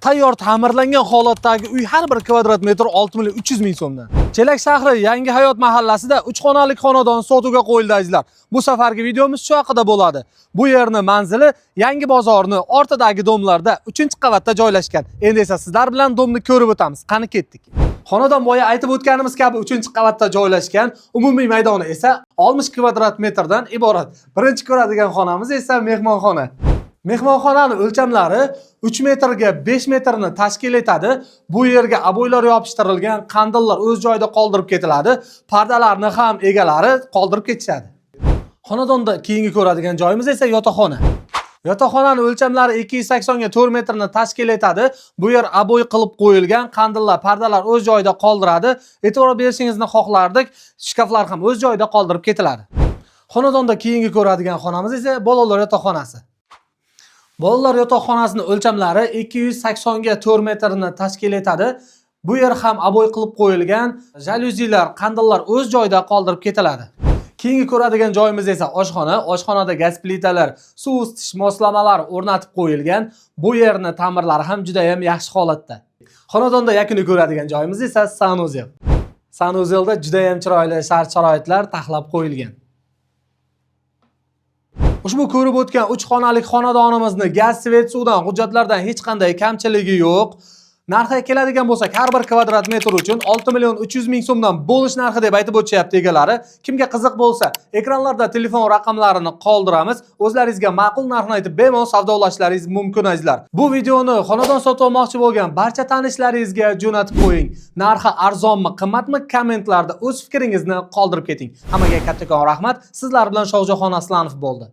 Tayyor ta'mirlangan holatdagi uy har bir kvadrat metr 6 million 300 ming so'mdan. Chelak shahri Yangi Hayot mahallasida 3 xonali xonadon sotuvga qo'yildi azizlar. Bu safargi videomiz shu haqida bo'ladi. Bu yerni manzili Yangi bozorni ortidagi domlarda 3-qavatda joylashgan. Endi esa sizlar bilan domni ko'rib o'tamiz. Qani ketdik. Xonadon boya aytib o'tganimiz kabi 3-qavatda joylashgan, umumiy maydoni esa 60 kvadrat metrdan iborat. Birinchi ko'radigan xonamiz esa mehmonxona. Mehmonxonaning o'lchamlari 3 metrga 5 metrni tashkil etadi. Bu yerga aboylar yopishtirilgan, qandillar o'z joyida qoldirib ketiladi. Pardalarni ham egalari qoldirib ketishadi. Xonadonda keyingi ko'radigan joyimiz esa yotoqxona. Yotoqxonaning o'lchamlari 280 ga 4 metrni tashkil etadi. Bu yer aboy qilib qo'yilgan, qandillar, pardalar o'z joyida qoldiradi. E'tibor berishingizni xohlardik. Shkaflar ham o'z joyida qoldirib ketiladi. Xonadonda keyingi ko'radigan xonamiz esa bolalar yotoqxonasi. Bolalar yotoqxonasining o'lchamlari 280 ga 4 metrni tashkil etadi. Bu yer ham aboy qilib qo'yilgan, jalyuzilar, qandillar o'z joyida qoldirib ketiladi. Keyingi ko'radigan joyimiz esa oshxona. Oshxonada gaz plitalar, suv isitish moslamalar o'rnatib qo'yilgan. Bu yerni ta'mirlari ham juda ham yaxshi holatda. Xonadonda yakuniy ko'radigan joyimiz esa sanuzel. Sanuzelda juda ham chiroyli shart-sharoitlar taxlab qo'yilgan. Ushbu ko'rib o'tgan 3 xonalik xonadonimizni gaz, svet, suvdan, hujjatlardan hech qanday kamchiligi yo'q. Narxiga keladigan bo'lsak, har bir kvadrat metr uchun 6 million 300 ming so'mdan bo'lish narxi deb aytib o'tishyapti egalari. Kimga qiziq bo'lsa, ekranlarda telefon raqamlarini qoldiramiz. O'zlaringizga ma'qul narxni aytib bemalol savdolashlaringiz mumkin azizlar. Bu videoni xonadon sotib olmoqchi bo'lgan barcha tanishlaringizga jo'natib qo'ying. Narxi arzonmi, qimmatmi? Kommentlarda o'z fikringizni qoldirib keting. Hammaga kattakon rahmat. Sizlar bilan Shohjahon Aslanov bo'ldi.